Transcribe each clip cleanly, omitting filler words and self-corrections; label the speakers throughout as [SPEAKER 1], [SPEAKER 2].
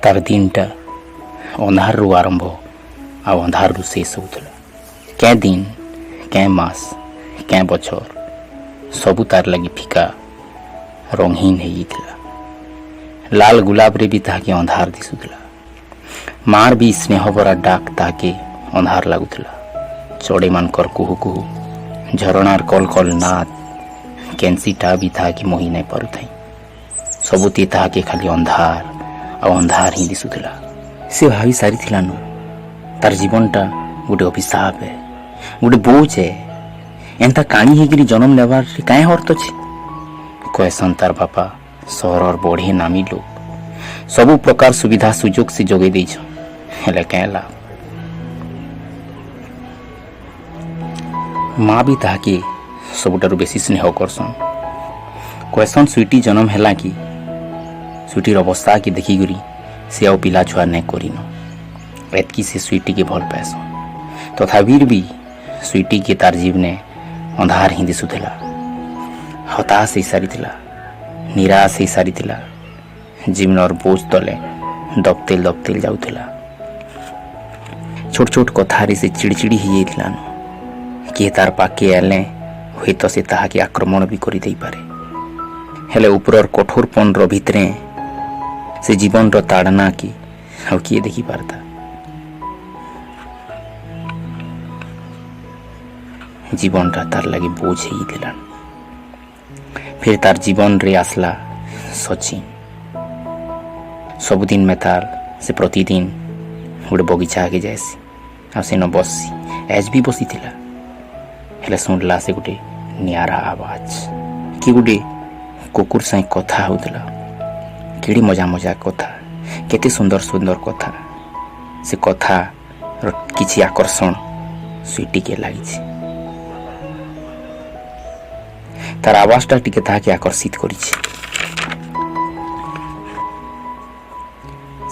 [SPEAKER 1] तार दिनटा अंधारू आरंभ आउ अंधारू शेष होता क्या दिन क्या मास क्या बचर सबू तार लगी फिका रंगहीन हो लाल गुलाब रे भी ताके अंधार दिशुला मार भी स्नेह भरा डाक ताके अंधार लगुला चढ़े मानकर कुहू कुहू झरणार कल कल नाद कैंसीटा भी ताके मोही नहीं पारुथाई सबुती ताके खाली अंधार आ अंधार ही दिशुला से भावी सारी थिला न तार जीवनटा गोटे अभिशाप है गोटे बोझ है एंता काणी हेगिरी जन्म लेवार काए अर्थ छे कहसन तार बापा सहर और बढ़े नामी लोग सबु प्रकार सुविधा सुजोग से जोगे देछ हेले काए लाभ माँ भी ताके सबुटारू बेसी स्नेह करसन कहसन स्वीटी जन्म हैला कि स्वीटीर अवस्था के देखी गरी से आउ पिला छुआ नहीं करिन एतकी से स्वीटी के भल पाएसन तथापि भी स्वीटी के तार जीवने अंधार ही दिशुला हताश हो सारी निराश हो सारी जीवन और बोझ तले दबतेल दबतेल जाऊला छोट छोट कथारे से चिड़चिड़ी ही जाइला किए तार पाके आले हुए तो से ताहा के आक्रमण भी करि देई पारे हेले ऊपर कठोरपन भितरे से जीवन रो ताड़ना की आउ किए देखी पारता जीवनटा तार लगे बोझ ही दिलान फिर तार जीवन रे आसला सचिन सबुदिन में तार से प्रतिदिन गोटे बगीचा आगे जाएसी आ से न बसी एज भी बसी थिला हेले सुनला से गोटे नियारा आवाज कि गोटे कुकुर साई कथा होतला केड़ी मजा मजा कथा केते सुंदर सुंदर कथा से कथा रो किछि आकर्षण स्वीटी के लागिछि तार आवाजटा टिके ताके आकर्षित करिछि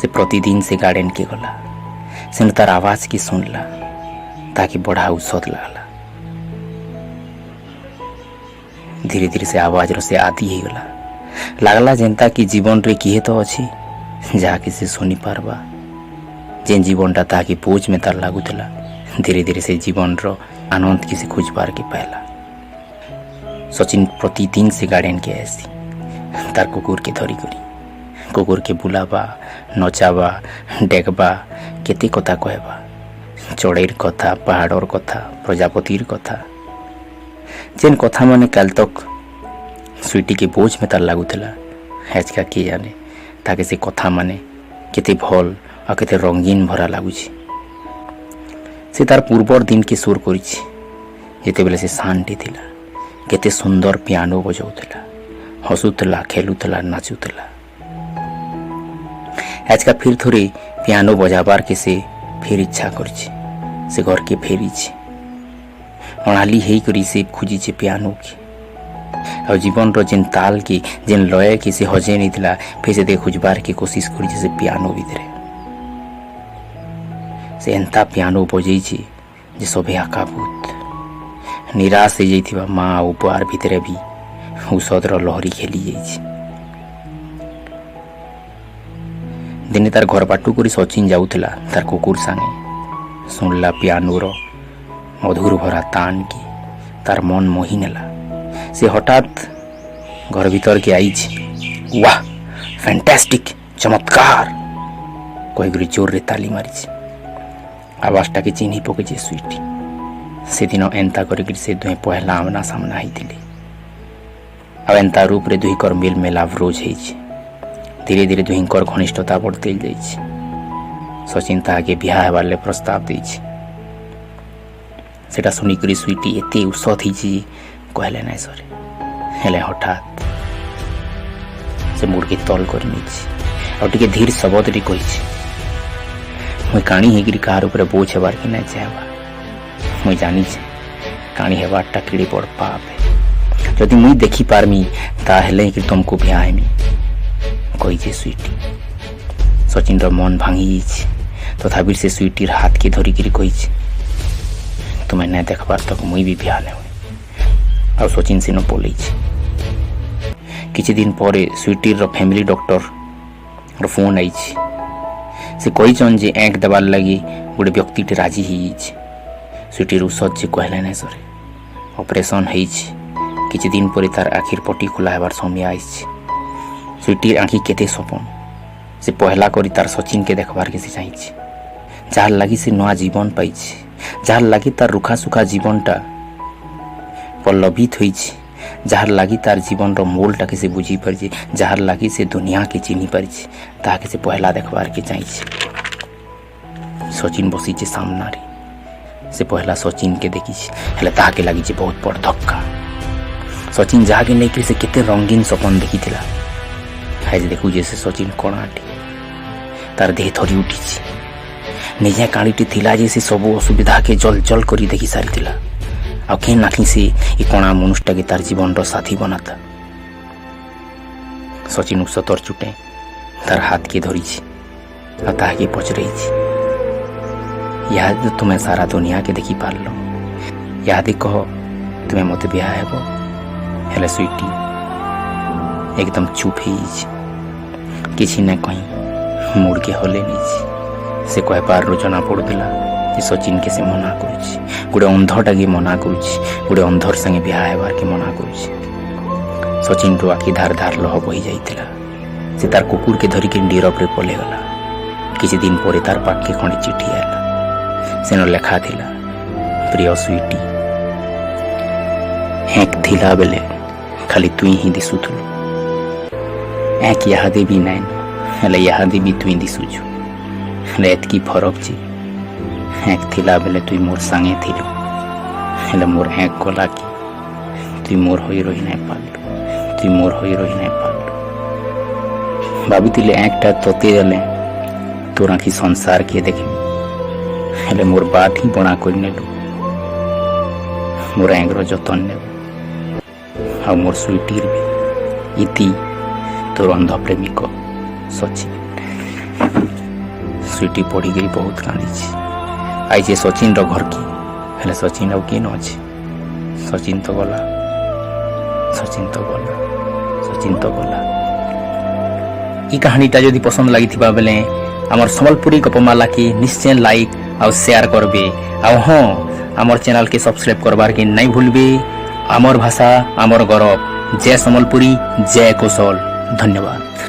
[SPEAKER 1] से प्रतिदिन से गार्डन के गला से तार आवाज की सुनला ताकि बड़ा औषध लागला धीरे धीरे से आवाज रो से आदि ही गला लागला जेंता कि जीवन रे किए तो अछि जाके से सुनी पारबा जेन जीवनटा ताकि बोझ में तार लागुतला धीरे धीरे से जीवन रो आनंद किसी खोज पार के पाला सचिन प्रतिदिन से गार्डन के ऐसी तार कुकुर के धरी करी कुकुर के बुलावा नचावा डेगबा केते कथा कहबा चढ़ेर कथा पहाड़र कथा प्रजापतिर कथा जेन कथा माने काल तक स्वीटी के बोझ में तार लागुला हेचका किए जाने ताके से कथा माने केते भल आ केते रंगीन भरा लागुछि से तार पूर्वर दिन के सुर करिछि जेते बेले से शांति थिला केते सुंदर पियानो बजाउतला हसुतला खेलुतला नाचुतला आजका फिर थोड़े पियानो बजाबार के से फिर इच्छा करछि से घर के फेरिछि अणाली हेई करी से खुजी छे पियानो की और जीवन रो जेन ताल की जेन लय की से हजे नहीं थिला फिर से दे खुजबार की कोशिश करी से पियानो भीतरे से एंता पियानो बजै छी जे सभे आकाबूत निराश हो जाइथिबा माँ उपहार भितरे भी औषधर लहरी खेली जाइछि दिने तार घर बाटू करी सचिन जाउथला तार कुकुर संगे सुनला पियानो रो मधुर भरा तान की तार मन मोही नेला से हठात घर भीतर के आइछि वाह फैंटास्टिक चमत्कार कोई गुरी जोर रे ताली मारिछि आवाजटा के चिन्ही पके स्वीटी से दिन एंता करी से दुहे पहला आमना सामना होइथिले आ एंता रूप रे दुही कर मेल मेलाव रोज होइछि धीरे धीरे दुहिंकर घनिष्ठता बढ़ते जाइछि सचिन ताके बियाह वाले प्रस्ताव दैछि सेटा सुनी करी स्वीटी एते उषत हिछि कहले नै सरे हेले हठात से मुड़ के तल कर निछि और टिके धीर शब्द रे कहिछि मुई काणी हेगिरी कार ऊपर बोझ हेबार कि नै चाहबा मुई जानी काणी हेबारटा केड़ी बड़ पाप है जदि मुई देखी पारमी ताहेले कि तुमको बियाहमी कही स्वीटी सचिन रो मन भांगी तथापि से स्वीटीर हाथ के धरिक कही तुम्हें नहीं देखबार तक मुई भी बियाह नहीं आ सचिन से न बोले किछि दिन पर स्वीटीर फैमिली डॉक्टर फोन आई से कहीचन जे एंक देवार लगी गोटे व्यक्ति राजी हो सुईटी ଔଷଧ जे कहले ना सरे ऑपरेशन किछि दिन पर तार आखिर पट्टी खोला हेबार समय आई सुईटी आँखि केते सपन से पहला करी तार सचिन के देखबार के से चाहिए जार लगी से नया जीवन पाई जार लगी तार रुखा सुखा जीवनटा पल्लवित हो जार लगी तार जीवन मोलटा के से बुझी पारि जार लगी से दुनिया के चिन्ही पारि ताके से पहला देखबार के चाहिए सचिन बसी सामना रे से पहला सचिन के देखी हेले ताके लगी बहुत बड़ धक्का सचिन जहाँ के लेकर से केते रंगीन सपन देखी आज देखू जैसे सचिन कणाटी तार देह थरी उठी निजे काणीटी थिला जे से सब असुविधा के जल जल करी देखी सारी आ के नाखी से ये कणा मनुष्यटा के तार जीवन साथी बनाता सचिन उतर चुटे तार हाथ के धरी ताके पचरई याद तुम्हें सारा दुनिया के देखी पारल याद कह तुम्हें मत बिहा हेले सुईटी एकदम चुप किसी न कहीं मुड़ के हले नहीं से कह पार जना पड़ूला सचिन के से मना कर गोटे अंधटा के मना कर गोटे अंधर संगे बिहा हेबार के मना कर सचिन रो आखि धार धार लह बही जाइतिला से तार कुकुर के धरिक नीरव रे पलेगला किसी दिन पर तार पाखे खंडे चिठी आला सेन लेखा थिला प्रिय सुईटी हेक थिला बेले खाली तुई ही दिसुथुलु एक यादे भी नाइन हेले यादे भी तुई दिसुछु हेले एतकी फरक जे एक थिला बेले तुई मोर संगे थिलु हेले मोर एक गला कि तुई मोर होई रही नाइ पारलु तुई मोर होई रही नाइ पारलु भाबितिले एकटा तोते देले तोर आखि संसार के देखि हेले मोर बात ही बना कर नेलु मोर एंग्र जतन नेबु आ मोर सुईटीर भी इति तोर अंध प्रेमिक सचिन सुईटी पड़ी गई बहुत कांदी आई जे सचिन रो घर की हेले सचिन अब किन अच्छे सचिन तो गला सचिन तो गला सचिन तो गला ई कहानीटा जदि पसंद लगी बेले आमर सम्बलपुरी गपमाला की निश्चय लाइक और शेयर करबे और हाँ आमर चैनल के सब्सक्राइब करबार के नहीं भूलबे आमर भाषा आमर गौरव जय सम्बलपुरी जय कौशल धन्यवाद।